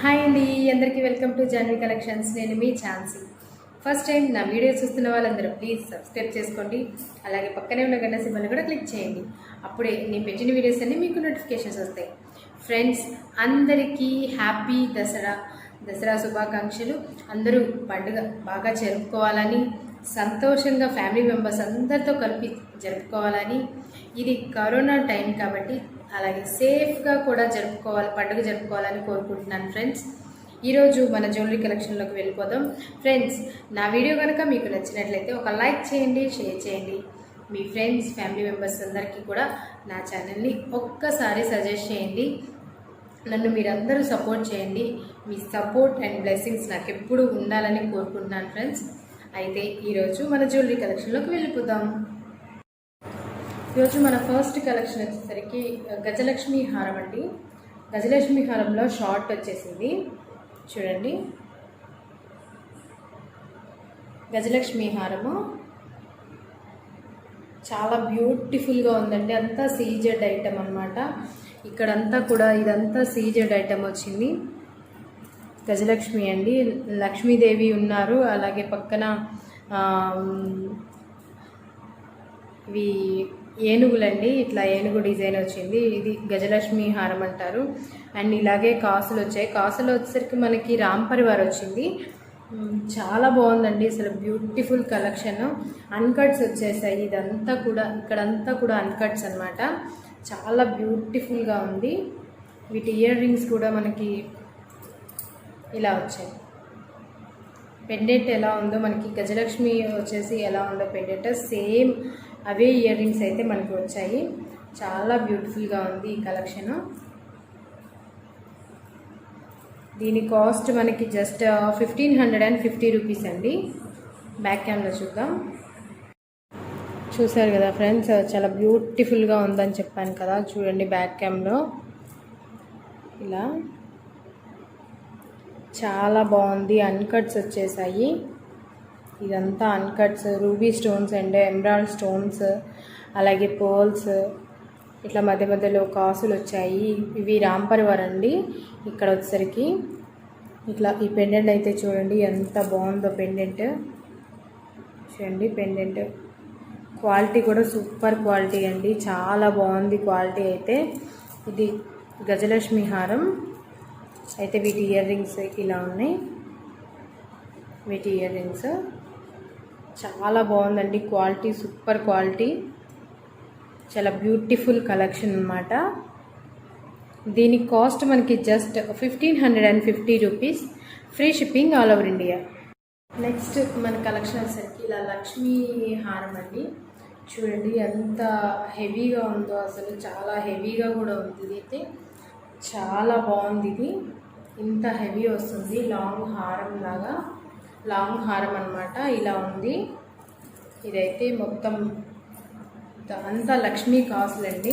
Hi అండి, అందరికీ welcome to Janhvi collections. నేను మీ ఛాన్సీ. ఫస్ట్ టైం నా వీడియో చూస్తున్న వాళ్ళందరూ ప్లీజ్ సబ్స్క్రైబ్ చేసుకోండి. అలాగే పక్కనే ఉన్న గంట సింబల్ని కూడా క్లిక్ చేయండి. అప్పుడే నేను పెట్టిన వీడియోస్ అన్నీ మీకు నోటిఫికేషన్స్ వస్తాయి. ఫ్రెండ్స్ అందరికీ హ్యాపీ దసరా శుభాకాంక్షలు. అందరూ పండుగ బాగా జరుపుకోవాలని, సంతోషంగా ఫ్యామిలీ మెంబర్స్ అందరితో కలిపి జరుపుకోవాలని. ఇది కరోనా టైం కాబట్టి అలాగే సేఫ్గా కూడా పండుగ జరుపుకోవాలని కోరుకుంటున్నాను. ఫ్రెండ్స్, ఈరోజు మన జ్యువెలరీ కలెక్షన్లోకి వెళ్ళిపోదాం. ఫ్రెండ్స్, నా వీడియో కనుక మీకు నచ్చినట్లయితే ఒక లైక్ చేయండి, షేర్ చేయండి. మీ ఫ్రెండ్స్ ఫ్యామిలీ మెంబర్స్ అందరికీ కూడా నా ఛానల్ని ఒక్కసారి సజెస్ట్ చేయండి. నన్ను మీరందరూ సపోర్ట్ చేయండి. మీ సపోర్ట్ అండ్ బ్లెస్సింగ్స్ నాకు ఎప్పుడూ ఉండాలని కోరుకుంటున్నాను. ఫ్రెండ్స్, అయితే ఈరోజు మన జ్యువెలరీ కలెక్షన్లోకి వెళ్ళిపోదాం. ఈరోజు మన ఫస్ట్ కలెక్షన్ వచ్చేసరికి గజలక్ష్మి హారం అండి. గజలక్ష్మి హారంలో షార్ట్ వచ్చేసింది చూడండి. గజలక్ష్మి హారము చాలా బ్యూటిఫుల్గా ఉందండి. అంతా సీజెడ్ ఐటమ్ అనమాట. ఇక్కడంతా కూడా ఇదంతా సీజెడ్ ఐటమ్ వచ్చింది. గజలక్ష్మి అండి, లక్ష్మీదేవి ఉన్నారు. అలాగే పక్కన ఇవి ఏనుగులండి, ఇట్లా ఏనుగు డిజైన్ వచ్చింది. ఇది గజలక్ష్మి హారం అంటారు. అండ్ ఇలాగే కాసులు వచ్చాయి. కాసులు వచ్చేసరికి మనకి రామ్ పరివార్ వచ్చింది. చాలా బాగుందండి, అసలు బ్యూటిఫుల్ కలెక్షన్. అన్కట్స్ వచ్చేసాయి. ఇదంతా కూడా ఇక్కడంతా కూడా అన్కట్స్ అనమాట. చాలా బ్యూటిఫుల్గా ఉంది. వీటి ఇయర్ రింగ్స్ కూడా మనకి ఇలా వచ్చాయి. పెండెంట్ ఎలా ఉందో మనకి గజలక్ష్మి వచ్చేసి ఎలా ఉందో పెండెంట్ సేమ్ అవే ఇయర్ రింగ్స్ అయితే మనకి వచ్చాయి. చాలా బ్యూటిఫుల్గా ఉంది ఈ కలెక్షన్. దీని కాస్ట్ మనకి జస్ట్ 1550 రూపీస్ అండి. బ్యాక్ క్యామ్లో చూద్దాం. చూసారు కదా ఫ్రెండ్స్, చాలా బ్యూటిఫుల్గా ఉందని చెప్పాను కదా. చూడండి బ్యాక్ క్యామ్లో ఇలా చాలా బాగుంది. అన్కట్స్ వచ్చేసాయి. ఇదంతా అన్కట్స్, ruby stones and emerald stones, అలాగే పర్ల్స్, ఇట్లా మధ్య మధ్యలో కాసులు వచ్చాయి. ఇవి రామ్ పరివార్ అండి. ఇక్కడ వచ్చేసరికి ఇట్లా ఈ పెండెంట్ అయితే చూడండి ఎంత బాగుందో. పెండెంట్ చూడండి, పెండెంట్ క్వాలిటీ కూడా సూపర్ క్వాలిటీ అండి. చాలా బాగుంది క్వాలిటీ అయితే. ఇది గజలక్ష్మి హారం అయితే. వీటి ఇయర్ రింగ్స్ ఇలా ఉన్నాయి. వీటి ఇయర్ రింగ్స్ చాలా బాగుందండి. క్వాలిటీ సూపర్ క్వాలిటీ, చాలా బ్యూటిఫుల్ కలెక్షన్ అనమాట. దీని కాస్ట్ మనకి just 1550 rupees, free shipping all over India. Next మన కలెక్షన్ వచ్చేసరికి ఇలా లక్ష్మీ హారం అండి. చూడండి ఎంత హెవీగా ఉందో, అసలు చాలా హెవీగా కూడా ఉంది. ఇది అయితే చాలా బాగుంది. ఇది ఇంత హెవీ వస్తుంది. లాంగ్ హారం అనమాట. ఇలా ఉంది. ఇదైతే మొత్తం అంతా లక్ష్మీ కాసులండి.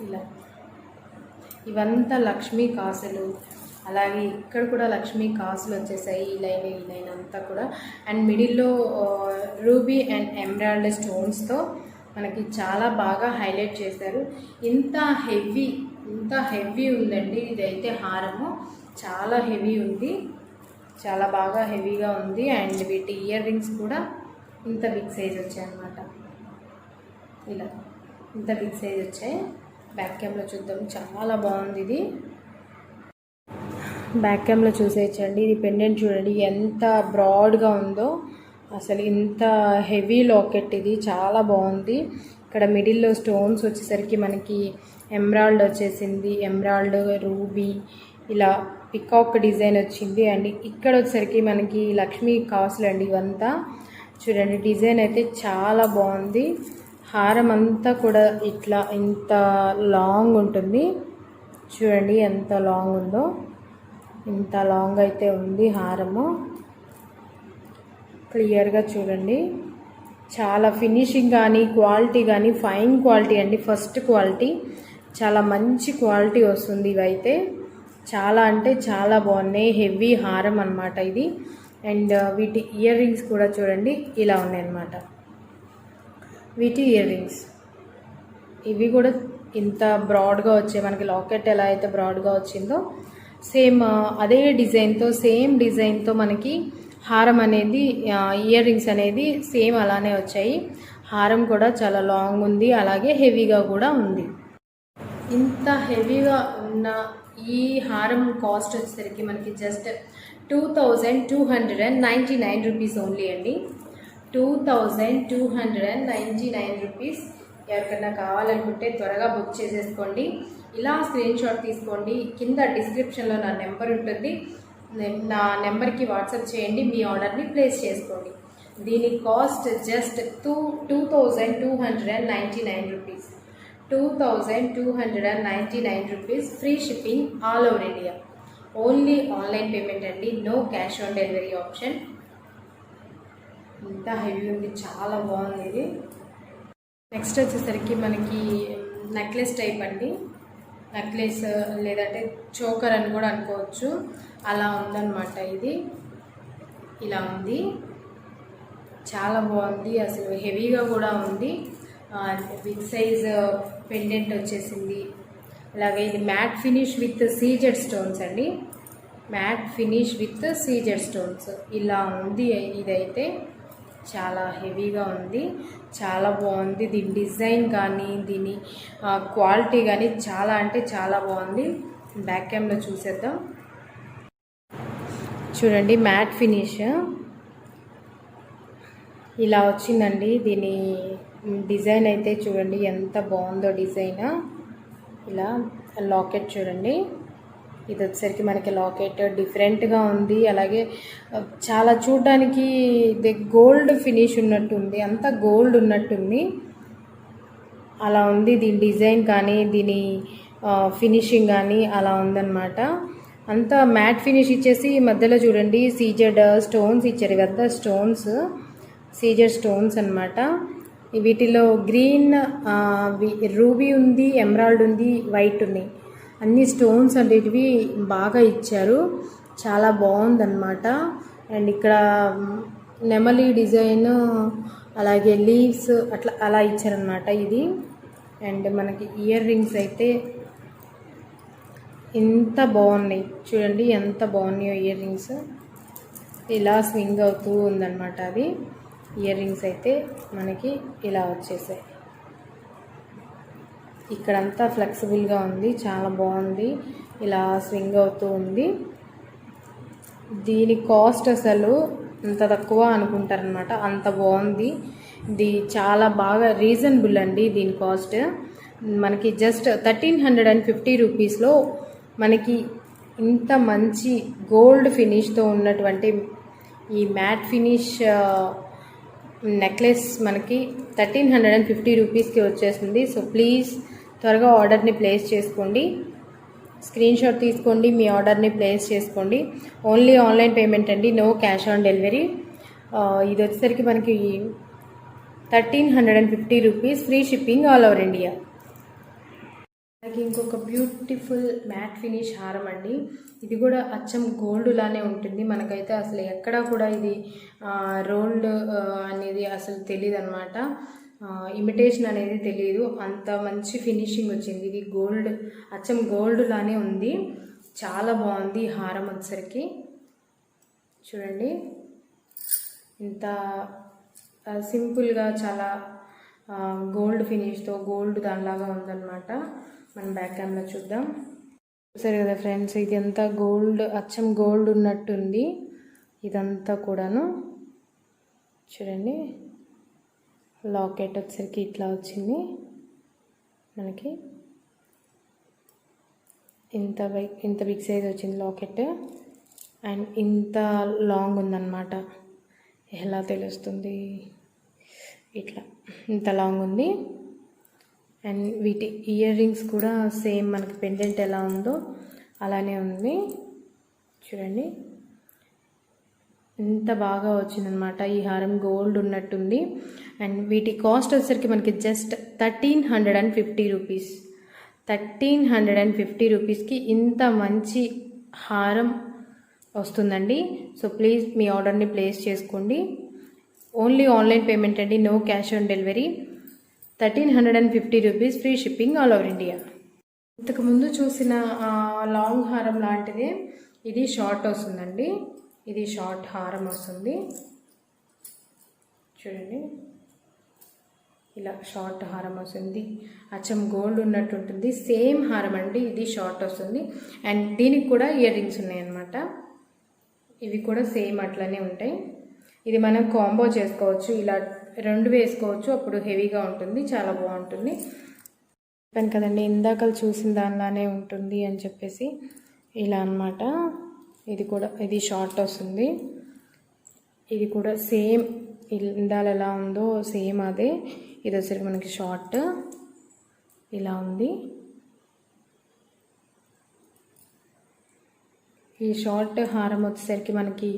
ఇలా ఇవంతా లక్ష్మీ కాసులు. అలాగే ఇక్కడ కూడా లక్ష్మీ కాసులు వచ్చేసాయి. ఈ లైన్ అంతా కూడా. అండ్ మిడిల్లో రూబీ అండ్ ఎమరాల్డ్ స్టోన్స్తో మనకి చాలా బాగా హైలైట్ చేశారు. ఇంత హెవీ ఉందండి. ఇదైతే హారము చాలా హెవీ ఉంది, చాలా బాగా హెవీగా ఉంది. అండ్ వీటి ఇయర్ రింగ్స్ కూడా ఇంత బిగ్ సైజ్ వచ్చాయి అన్నమాట. ఇలా ఇంత బిగ్ సైజ్ వచ్చాయి. బ్యాక్ క్యామ్లో చూద్దాం. చాలా బాగుంది ఇది. బ్యాక్ క్యామ్లో చూసేయచ్చండి. ఇది పెండెంట్ చూడండి ఎంత బ్రాడ్గా ఉందో. అసలు ఇంత హెవీ లాకెట్ ఇది, చాలా బాగుంది. ఇక్కడ మిడిల్లో స్టోన్స్ వచ్చేసరికి మనకి ఎమరాల్డ్ వచ్చేసింది. ఎమరాల్డ్, రూబీ, ఇలా పికాక్ డిజైన్ వచ్చింది. అండ్ ఇక్కడ వచ్చేసరికి మనకి లక్ష్మీ కాసులు అండి. ఇవంతా చూడండి, డిజైన్ అయితే చాలా బాగుంది. హారం అంతా కూడా ఇట్లా ఇంత లాంగ్ ఉంటుంది. చూడండి ఎంత లాంగ్ ఉందో. ఇంత లాంగ్ అయితే ఉంది హారము. క్లియర్గా చూడండి. చాలా ఫినిషింగ్ కానీ క్వాలిటీ కానీ ఫైన్ క్వాలిటీ అండి. ఫస్ట్ క్వాలిటీ చాలా మంచి క్వాలిటీ వస్తుంది. ఇవైతే చాలా అంటే చాలా బాగున్నాయి. హెవీ హారం అనమాట ఇది. అండ్ వీటి ఇయర్ రింగ్స్ కూడా చూడండి ఇలా ఉన్నాయి అన్నమాట. వీటి ఇయర్ రింగ్స్ ఇవి కూడా ఇంత బ్రాడ్గా వచ్చే మనకి లాకెట్ ఎలా అయితే బ్రాడ్గా వచ్చిందో సేమ్ అదే డిజైన్తో సేమ్ డిజైన్తో మనకి హారం అనేది ఇయర్ రింగ్స్ అనేది సేమ్ అలానే వచ్చాయి. హారం కూడా చాలా లాంగ్ ఉంది, అలాగే హెవీగా కూడా ఉంది. ఇంత హెవీగా ఉన్న ఈ హారం కాస్ట్ వచ్చేసరికి మనకి జస్ట్ 2299 రూపీస్ ఓన్లీ అండి. 2299 రూపీస్. ఎవరికైనా కావాలనుకుంటే త్వరగా బుక్ చేసేసుకోండి. ఇలా స్క్రీన్ షాట్ తీసుకోండి. కింద డిస్క్రిప్షన్లో నా నెంబర్ ఉంటుంది, నా నెంబర్కి వాట్సాప్ చేయండి, మీ ఆర్డర్ని ప్లేస్ చేసుకోండి. దీని cost just 2299 rupees. 2299 rupees. Free shipping all over India. Only online payment అండి, no cash on delivery option. ఇంత హెవీ ఉంది, చాలా బాగుంది ఇది. నెక్స్ట్ వచ్చేసరికి మనకి నెక్లెస్ టైప్ అండి. నెక్లెస్ లేదంటే చోకర్ అని కూడా అనుకోవచ్చు, అలా ఉందన్నమాట. ఇది ఇలా ఉంది, చాలా బాగుంది, అసలు హెవీగా కూడా ఉంది. బిగ్ సైజ్ పెండెంట్ వచ్చేసింది. అలాగే ఇది matte finish with CZ stones అండి. Matte finish with CZ stones ఇలా ఉంది. ఇదైతే చాలా హెవీగా ఉంది, చాలా బాగుంది. దీని డిజైన్ కానీ దీని క్వాలిటీ కానీ చాలా అంటే చాలా బాగుంది. బ్యాక్ క్యామ్లో చూసేద్దాం. చూడండి, మ్యాట్ ఫినిష్ ఇలా వచ్చిందండి. దీని డిజైన్ అయితే చూడండి ఎంత బాగుందో డిజైన్. ఇలా లాకెట్ చూడండి, ఇది వచ్చేసరికి మనకి లాకెట్ డిఫరెంట్గా ఉంది. అలాగే చాలా చూడడానికి ఇది గోల్డ్ ఫినిష్ ఉన్నట్టుంది, అంతా గోల్డ్ ఉన్నట్టుంది, అలా ఉంది. దీని డిజైన్ కానీ దీని ఫినిషింగ్ కానీ అలా ఉందన్నమాట. అంతా మ్యాట్ ఫినిష్ ఇచ్చేసి మధ్యలో చూడండి సీజెడ్ స్టోన్స్ ఇచ్చారు. ఇవంతా స్టోన్స్, సీజెడ్ స్టోన్స్ అనమాట. వీటిలో గ్రీన్, రూబీ ఉంది, ఎమరాల్డ్ ఉంది, వైట్ ఉన్నాయి. అన్ని స్టోన్స్ అనేటివి బాగా ఇచ్చారు, చాలా బాగుందన్నమాట. అండ్ ఇక్కడ నెమలి డిజైన్, అలాగే లీవ్స్ అలా ఇచ్చారనమాట ఇది. అండ్ మనకి ఇయర్ రింగ్స్ అయితే ఎంత బాగున్నాయి చూడండి, ఎంత బాగున్నాయో ఇయర్ రింగ్స్. ఇలా స్వింగ్ అవుతూ ఉందన్నమాట అది. ఇయర్ రింగ్స్ అయితే మనకి ఇలా వచ్చేసాయి. ఇక్కడంతా ఫ్లెక్సిబుల్గా ఉంది, చాలా బాగుంది, ఇలా స్వింగ్ అవుతూ ఉంది. దీని కాస్ట్ అసలు అంత తక్కువ అనుకుంటారనమాట, అంత బాగుంది. ఇది చాలా బాగా రీజనబుల్ అండి. దీని కాస్ట్ మనకి జస్ట్ 1350 రూపీస్లో మనకి ఇంత మంచి గోల్డ్ ఫినిష్తో ఉన్నటువంటి ఈ మ్యాట్ ఫినిష్ నెక్లెస్ మనకి 1350 రూపీస్కి వచ్చేస్తుంది. సో ప్లీజ్ త్వరగా ఆర్డర్ని ప్లేస్ చేసుకోండి. స్క్రీన్ షాట్ తీసుకోండి, మీ ఆర్డర్ని ప్లేస్ చేసుకోండి. ఓన్లీ ఆన్లైన్ పేమెంట్ అండి, నో క్యాష్ ఆన్ డెలివరీ. ఇది వచ్చేసరికి మనకి 1350 rupees. Free shipping all over India. అలాగే ఇంకొక బ్యూటిఫుల్ మ్యాట్ ఫినిష్ హారం అండి. ఇది కూడా అచ్చం గోల్డ్ లానే ఉంటుంది. మనకైతే అసలు ఎక్కడా కూడా ఇది రోల్డ్ అనేది అసలు తెలియదు అనమాట, ఇమిటేషన్ అనేది తెలియదు, అంత మంచి ఫినిషింగ్ వచ్చింది. ఇది గోల్డ్, అచ్చం గోల్డ్ లానే ఉంది, చాలా బాగుంది. హారం వచ్చేసరికి చూడండి, ఇంత సింపుల్గా చాలా గోల్డ్ ఫినిష్తో గోల్డ్ దానిలాగా ఉందన్నమాట. మనం బ్యాక్ క్యామ్లో చూద్దాం. సరే కదా ఫ్రెండ్స్, ఇది అంతా గోల్డ్, అచ్చం గోల్డ్ ఉన్నట్టుంది ఇదంతా కూడాను. చూడండి, లాకెట్ వచ్చేసరికి ఇట్లా వచ్చింది మనకి. ఇంత బిగ్ సైజ్ వచ్చింది లాకెట్. అండ్ ఇంత లాంగ్ ఉందన్నమాట. ఎలా తెలుస్తుంది, ఇట్లా ఇంత లాంగ్ ఉంది. అండ్ వీటి ఇయర్ రింగ్స్ కూడా సేమ్ మనకి పెండెంట్ ఎలా ఉందో అలానే ఉంది. చూడండి, ఇంత బాగా వచ్చిందనమాట. ఈ హారం గోల్డ్ ఉన్నట్టుంది. అండ్ వీటి కాస్ట్ వచ్చేసరికి మనకి జస్ట్ 1350 రూపీస్. 1350 రూపీస్కి ఇంత మంచి హారం వస్తుందండి. సో ప్లీజ్ మీ ఆర్డర్ని ప్లేస్ చేసుకోండి. ఓన్లీ ఆన్లైన్ పేమెంట్ అండి, no cash on delivery. 1350 rupees, free shipping all over India. ఇంతకుముందు చూసిన లాంగ్ హారం లాంటిదే ఇది షార్ట్ వస్తుందండి. ఇది షార్ట్ హారం వస్తుంది చూడండి, ఇలా షార్ట్ హారం వస్తుంది, అచ్చం గోల్డ్ ఉన్నట్టు ఉంటుంది. సేమ్ హారం అండి, ఇది షార్ట్ వస్తుంది. అండ్ దీనికి కూడా ఇయర్ రింగ్స్ ఉన్నాయన్నమాట. ఇవి కూడా సేమ్ అట్లనే ఉంటాయి. ఇది మనం కాంబో చేసుకోవచ్చు, ఇలా 2 వేసుకోవచ్చు, అప్పుడు హెవీగా ఉంటుంది, చాలా బాగుంటుంది. చెప్పాను కదండి ఇందాక చూసిన దానిలానే ఉంటుంది అని చెప్పేసి. ఇలా అన్నమాట. ఇది షార్ట్ వస్తుంది. ఇది కూడా సేమ్ ఇందాల ఎలా ఉందో సేమ్ అదే. ఇది వచ్చేసరికి మనకి షార్ట్ ఇలా ఉంది. ఈ షార్ట్ హారం వచ్చేసరికి మనకి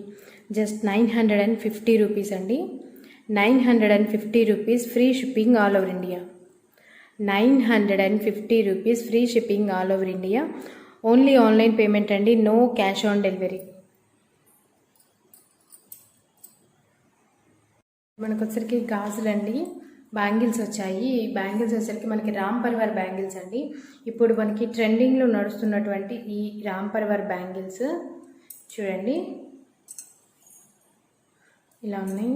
జస్ట్ 950 రూపీస్ అండి. 950 rupees, free shipping all over India. 950 rupees, free shipping all over India. Only online payment అండి, నో క్యాష్ ఆన్ డెలివరీ. మనకు వచ్చరికి గాజులండి, బ్యాంగిల్స్ వచ్చాయి. బ్యాంగిల్స్ వచ్చేసరికి మనకి రామ్ పర్వర్ బ్యాంగిల్స్ అండి. ఇప్పుడు మనకి ట్రెండింగ్లో నడుస్తున్నటువంటి ఈ రామ్ పర్వర్ బ్యాంగిల్స్ చూడండి, ఇలా ఉన్నాయి.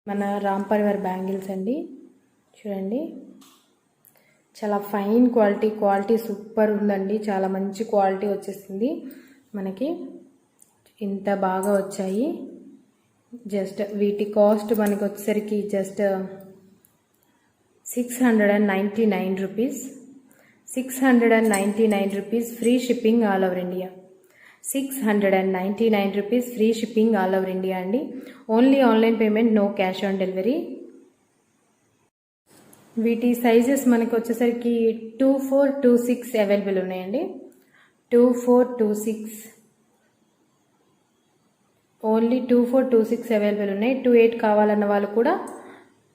మన రామ్ పర్వర్ బ్యాంగిల్స్ అండి చూడండి, చాలా ఫైన్ క్వాలిటీ సూపర్ ఉందండి. చాలా మంచి క్వాలిటీ వచ్చేసింది మనకి, ఇంత బాగా వచ్చాయి. జస్ట్ వీటి కాస్ట్ మనకి వచ్చేసరికి just 699 rupees. 699 rupees, free shipping all over India. 699 rupees, free shipping all over India అండి. Only online payment, no cash on delivery. వీటి సైజెస్ మనకు వచ్చేసరికి 24, 26 అవైలబుల్ ఉన్నాయండి. 24, 26 ఓన్లీ 24, 26 అవైలబుల్ ఉన్నాయి. 28 కావాలన్న వాళ్ళు కూడా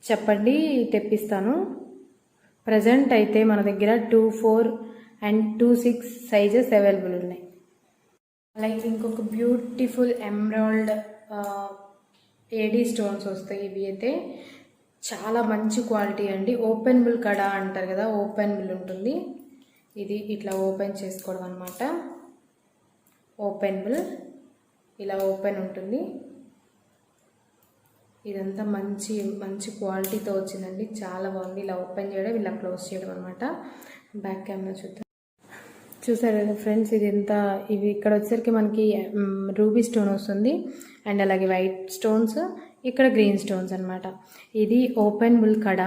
చెప్పండి, తెప్పిస్తాను. ప్రజెంట్ అయితే మన దగ్గర 24 అండ్ 26 సైజెస్ అవైలబుల్ ఉన్నాయి. అలాగే ఇంకొక బ్యూటిఫుల్ ఎమరాల్డ్ ఏడీ స్టోన్స్ వస్తాయి. ఇవి అయితే చాలా మంచి క్వాలిటీ అండి. ఓపెన్ బుల్ కడ అంటారు కదా, ఓపెన్ బుల్ ఉంటుంది. ఇది ఇట్లా ఓపెన్ చేసుకోవడం అన్నమాట. ఓపెన్ బుల్ ఇలా ఓపెన్ ఉంటుంది. ఇదంతా మంచి క్వాలిటీతో వచ్చిందండి, చాలా బాగుంది. ఇలా ఓపెన్ చేయడం, ఇలా క్లోజ్ చేయడం అనమాట. బ్యాక్ కెమెరా చూద్దాం. చూసారు కదా ఫ్రెండ్స్, ఇవి ఇక్కడ వచ్చేసరికి మనకి రూబీ స్టోన్ వస్తుంది, అండ్ అలాగే వైట్ స్టోన్స్, ఇక్కడ గ్రీన్ స్టోన్స్ అనమాట. ఇది ఓపెన్ బుల్ కడ,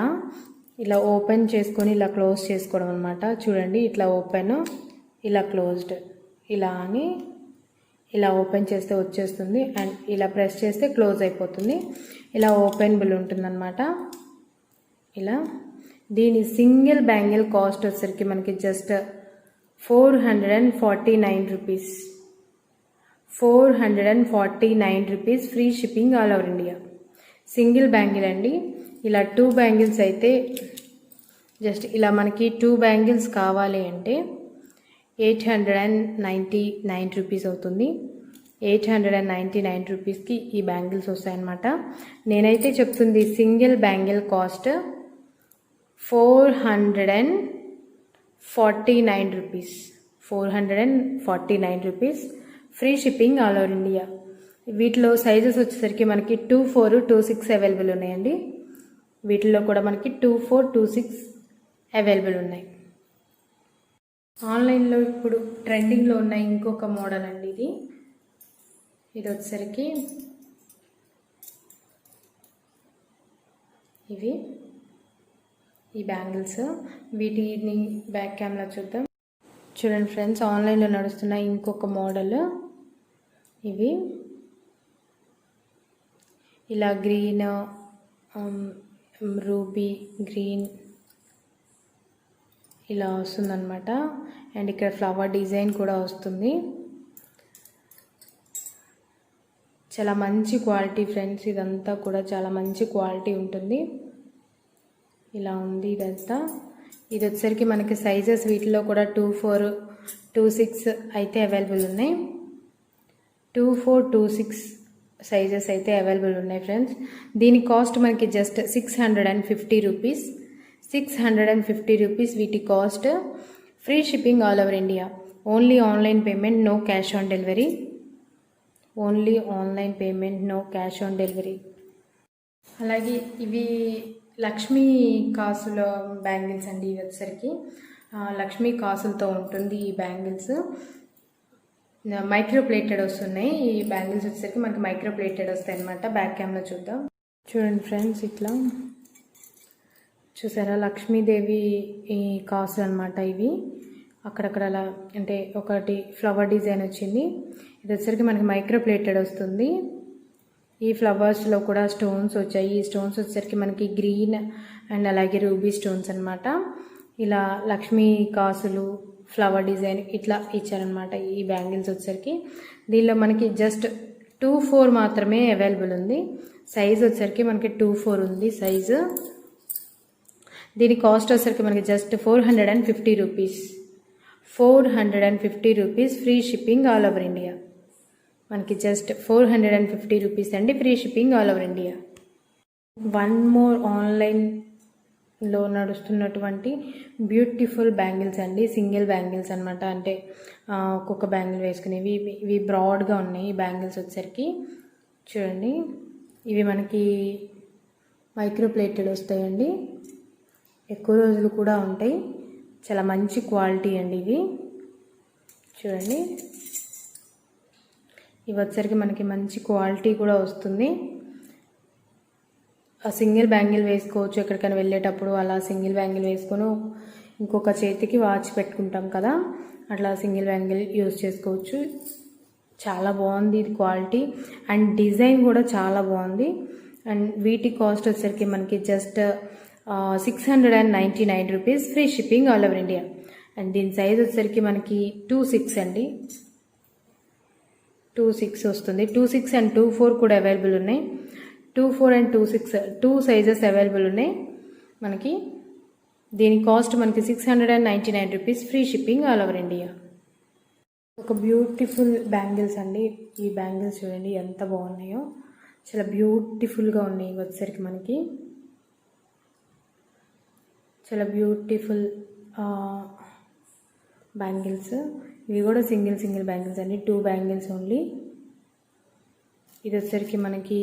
ఇలా ఓపెన్ చేసుకొని ఇలా క్లోజ్ చేసుకోవడం అనమాట. చూడండి, ఇట్లా ఓపెన్, ఇలా క్లోజ్డ్, ఇలా అని ఇలా ఓపెన్ చేస్తే వచ్చేస్తుంది, అండ్ ఇలా ప్రెస్ చేస్తే క్లోజ్ అయిపోతుంది. ఇలా ఓపెన్ బుల్ ఉంటుందన్నమాట. ఇలా దీని సింగిల్ బ్యాంగిల్ కాస్ట్ వచ్చేసరికి మనకి just 449 rupees. 449 rupees, free shipping all over India. Single bangle అండి. ఇలా 2 బ్యాంగిల్స్ అయితే జస్ట్ ఇలా మనకి 2 బ్యాంగిల్స్ కావాలి అంటే 899 రూపీస్ అవుతుంది. 899 రూపీస్కి ఈ బ్యాంగిల్స్ వస్తాయన్నమాట. నేనైతే చెప్తుంది single bangle cost 449 rupees. 449 rupees, free shipping all over India. వీటిలో సైజెస్ వచ్చేసరికి మనకి 24, 26 అవైలబుల్ ఉన్నాయండి. వీటిలో కూడా మనకి 24, 26 అవైలబుల్ ఉన్నాయి. ఆన్లైన్లో ఇప్పుడు ట్రెండింగ్లో ఉన్న ఇంకొక మోడల్ అండి ఇది. ఇది వచ్చేసరికి ఈ బ్యాంగిల్స్. వీటిని బ్యాక్ కెమెరా చూద్దాం. చూడండి ఫ్రెండ్స్, ఆన్లైన్లో నడుస్తున్న ఇంకొక మోడల్ ఇవి. ఇలా గ్రీన్, రూబీ గ్రీన్ ఇలా వస్తుందన్నమాట. అండ్ ఇక్కడ ఫ్లవర్ డిజైన్ కూడా వస్తుంది. చాలా మంచి క్వాలిటీ ఫ్రెండ్స్, ఇదంతా కూడా చాలా మంచి క్వాలిటీ ఉంటుంది. ఇలా ఉంది ఇదంతా. ఇది వచ్చేసరికి మనకి సైజెస్ వీటిలో కూడా 24, 26 అయితే అవైలబుల్ ఉన్నాయి. 24, 26 సైజెస్ అయితే అవైలబుల్ ఉన్నాయి ఫ్రెండ్స్. దీని కాస్ట్ మనకి జస్ట్ 650 రూపీస్. 650 రూపీస్ వీటి cost. Free shipping all over India. Only online payment, no cash on delivery. Only online payment, no cash on delivery. అలాగే ఇవి లక్ష్మీ కాసుల బ్యాంగిల్స్ అండి. ఇవి వచ్చేసరికి లక్ష్మీ కాసులతో ఉంటుంది ఈ బ్యాంగిల్స్. మైక్రో ప్లేటెడ్ వస్తున్నాయి ఈ బ్యాంగిల్స్ వచ్చేసరికి మనకి మైక్రో ప్లేటెడ్ వస్తాయి అనమాట. బ్యాక్ క్యామ్లో చూద్దాం. చూడండి ఫ్రెండ్స్, ఇట్లా చూసారా లక్ష్మీదేవి ఈ కాసులు అనమాట. ఇవి అక్కడక్కడ అలా అంటే ఒకటి ఫ్లవర్ డిజైన్ వచ్చింది. ఇది వచ్చేసరికి మనకి మైక్రో ప్లేటెడ్ వస్తుంది. ఈ ఫ్లవర్స్లో కూడా స్టోన్స్ వచ్చాయి. ఈ స్టోన్స్ వచ్చేసరికి మనకి గ్రీన్ అండ్ అలాగే రూబీ స్టోన్స్ అనమాట. ఇలా లక్ష్మీ కాసులు ఫ్లవర్ డిజైన్ ఇట్లా ఇచ్చారనమాట ఈ బ్యాంగిల్స్ వచ్చేసరికి. దీనిలో మనకి జస్ట్ 2-4 మాత్రమే అవైలబుల్ ఉంది. సైజ్ వచ్చేసరికి మనకి 2-4 ఉంది సైజు. దీని కాస్ట్ వచ్చేసరికి మనకి just 450 rupees. 450 rupees free shipping all over India. మనకి జస్ట్ 450 రూపీస్ అండి, free shipping all over India. One more ఆన్లైన్లో నడుస్తున్నటువంటి బ్యూటిఫుల్ బ్యాంగిల్స్ అండి. సింగిల్ బ్యాంగిల్స్ అనమాట. అంటే ఒక్కొక్క బ్యాంగిల్ వేసుకునేవి. ఇవి బ్రాడ్గా ఉన్నాయి ఈ బ్యాంగిల్స్ వచ్చేసరికి. చూడండి, ఇవి మనకి మైక్రో ప్లేటెడ్ వస్తాయండి. ఎక్కువ రోజులు కూడా ఉంటాయి. చాలా మంచి క్వాలిటీ అండి ఇవి. చూడండి, ఇవి వచ్చేసరికి మనకి మంచి క్వాలిటీ కూడా వస్తుంది. ఆ సింగిల్ బ్యాంగిల్ వేసుకోవచ్చు ఎక్కడికైనా వెళ్ళేటప్పుడు. అలా సింగిల్ బ్యాంగిల్ వేసుకొని ఇంకొక చేతికి వాచ్ పెట్టుకుంటాం కదా, అట్లా సింగిల్ బ్యాంగిల్ యూజ్ చేసుకోవచ్చు. చాలా బాగుంది ఇది క్వాలిటీ అండ్ డిజైన్ కూడా చాలా బాగుంది. అండ్ వీటి కాస్ట్ వచ్చేసరికి మనకి just 699 rupees, free shipping all over India. And దీని సైజ్ వచ్చేసరికి మనకి 2-6 అండి. 2-6 వస్తుంది. 2-6 అండ్ 2-4 కూడా అవైలబుల్ ఉన్నాయి. 2-4 అండ్ 2-6 2 సైజెస్ అవైలబుల్ ఉన్నాయి మనకి. దీని కాస్ట్ మనకి 699 rupees, free shipping all over India. ఒక బ్యూటిఫుల్ బ్యాంగిల్స్ అండి. ఈ బ్యాంగిల్స్ చూడండి ఎంత బాగున్నాయో, చాలా బ్యూటిఫుల్గా ఉన్నాయి. వచ్చేసరికి మనకి చాలా బ్యూటిఫుల్ బ్యాంగిల్స్. ఇవి కూడా సింగిల్ బ్యాంగిల్స్ అండి. 2 బ్యాంగిల్స్ ఓన్లీ. ఇది వచ్చేసరికి మనకి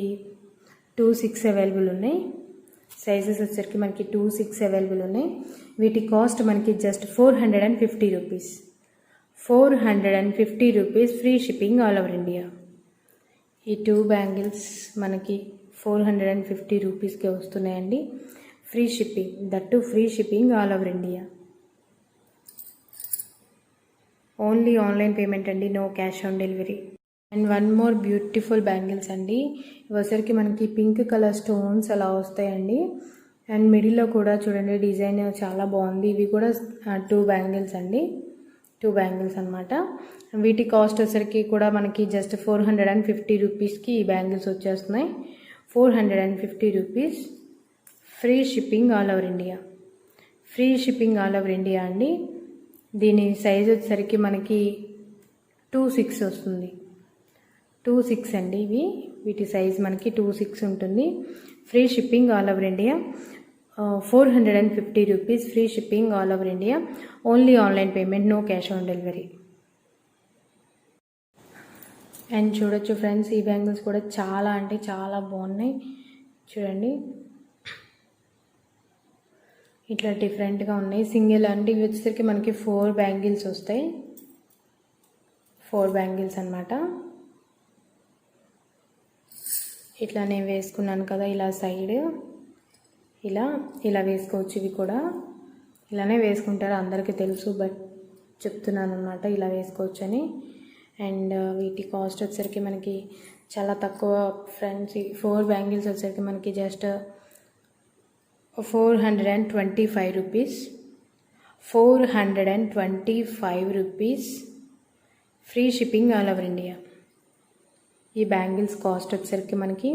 2-6 అవైలబుల్ ఉన్నాయి. సైజెస్ వచ్చేసరికి మనకి 2-6 అవైలబుల్ ఉన్నాయి. వీటి కాస్ట్ మనకి just 450 rupees. 450 rupees, free shipping all over India. ఈ 2 బ్యాంగిల్స్ మనకి 450 రూపీస్కే వస్తున్నాయండి. Free shipping, that free shipping all over India. Only online payment అండి, no cash on delivery. And one more beautiful bangles అండి. ఇవసరికి మనకి పింక్ కలర్ స్టోన్స్ అలా వస్తాయండి. అండ్ మిడిల్లో కూడా చూడండి డిజైన్ చాలా బాగుంది. ఇవి కూడా 2 బ్యాంగిల్స్ అండి. 2 బ్యాంగిల్స్ అనమాట. వీటి కాస్ట్ వచ్చరికి కూడా మనకి జస్ట్ 450 రూపీస్కి ఈ బ్యాంగిల్స్ వచ్చేస్తున్నాయి. 450 rupees, free shipping all over India. Free shipping all over India అండి. దీని సైజ్ వచ్చేసరికి మనకి 2-6 వస్తుంది. 2-6 అండి ఇవి. వీటి సైజ్ మనకి 2-6 ఉంటుంది. Free shipping all over India. 450 rupees, free shipping all over India. Only online payment, no cash on delivery. And చూడొచ్చు ఫ్రెండ్స్, ఈ బ్యాంగిల్స్ కూడా చాలా అంటే చాలా బాగున్నాయి. చూడండి, ఇట్లా డిఫరెంట్గా ఉన్నాయి. సింగిల్ అంటే ఇవి వచ్చేసరికి మనకి 4 బ్యాంగిల్స్ వస్తాయి. 4 బ్యాంగిల్స్ అనమాట. ఇట్లా నేను వేసుకున్నాను కదా, ఇలా సైడ్ ఇలా వేసుకోవచ్చు. ఇవి కూడా ఇలానే వేసుకుంటారు, అందరికీ తెలుసు, బట్ చెప్తున్నాను అనమాట ఇలా వేసుకోవచ్చు అని. అండ్ వీటి కాస్ట్ వచ్చేసరికి మనకి చాలా తక్కువ ఫ్రెండ్స్. 4 బ్యాంగిల్స్ వచ్చేసరికి మనకి just 425 rupees. 425 rupees, free shipping all over India. ఈ బ్యాంగిల్స్ కాస్ట్ వచ్చేసరికి మనకి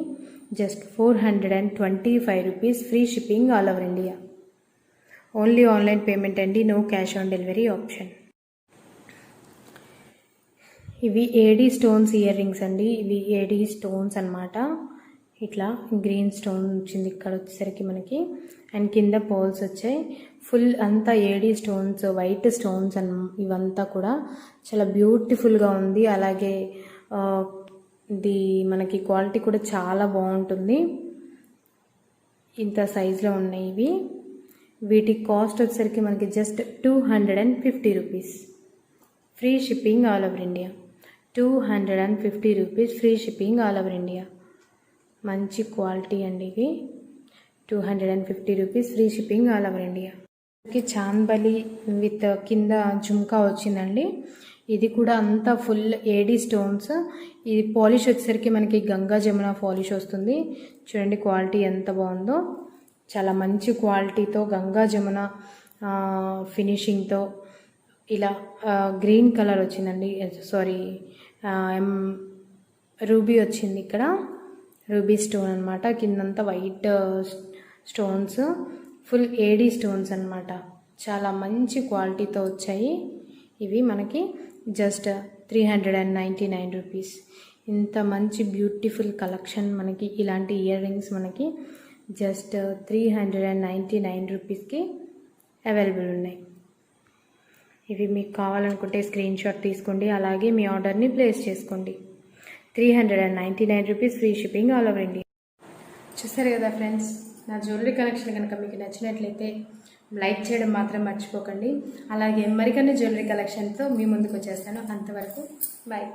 just 425 rupees, free shipping all over India. Only online payment అండి, no cash on delivery option. ఇవి ఏడీ స్టోన్స్ ఇయర్ రింగ్స్ అండి. ఇవి AD stones అనమాట. ఇట్లా green stone వచ్చింది ఇక్కడ వచ్చేసరికి మనకి. అండ్ కింద పోల్స్ వచ్చాయి. ఫుల్ అంతా ఏడీ స్టోన్స్, వైట్ స్టోన్స్ ఇవంతా కూడా చాలా బ్యూటిఫుల్గా ఉంది. అలాగే ఇది మనకి క్వాలిటీ కూడా చాలా బాగుంటుంది. ఇంత సైజులో ఉన్నాయి ఇవి. వీటి కాస్ట్ వచ్చేసరికి మనకి just 250 rupees, free shipping all over India. 250 rupees free shipping all over India. మంచి క్వాలిటీ అండి ఇవి. 250 rupees free shipping all over India. Chandbali with కింద జుమ్కా వచ్చిందండి. ఇది కూడా అంతా ఫుల్ ఏడీ స్టోన్స్. ఇది పాలిష్ వచ్చేసరికి మనకి గంగా జమున పాలిష్ వస్తుంది. చూడండి క్వాలిటీ ఎంత బాగుందో. చాలా మంచి క్వాలిటీతో గంగా జమున ఫినిషింగ్తో ఇలా గ్రీన్ కలర్ వచ్చిందండి. సారీ, రూబీ వచ్చింది ఇక్కడ. రూబీ స్టోన్ అనమాట. కిందంతా white stones, full AD stones అనమాట. చాలా మంచి క్వాలిటీతో వచ్చాయి ఇవి. మనకి జస్ట్ 399 రూపీస్. ఇంత మంచి బ్యూటిఫుల్ కలెక్షన్ మనకి, ఇలాంటి ఇయర్ రింగ్స్ మనకి జస్ట్ 399 రూపీస్కి అవైలబుల్ ఉన్నాయి. ఇవి మీకు కావాలనుకుంటే స్క్రీన్ షాట్ తీసుకోండి, అలాగే మీ ఆర్డర్ని ప్లేస్ చేసుకోండి. 399 rupees free shipping all over India. చూసారు కదా ఫ్రెండ్స్, నా జ్యువెలరీ కలెక్షన్ కనుక మీకు నచ్చినట్లయితే లైక్ చేయడం మాత్రం మర్చిపోకండి. అలాగే మరికొన్ని జ్యువెలరీ కలెక్షన్తో మీ ముందుకు వచ్చేస్తాను. అంతవరకు బాయ్.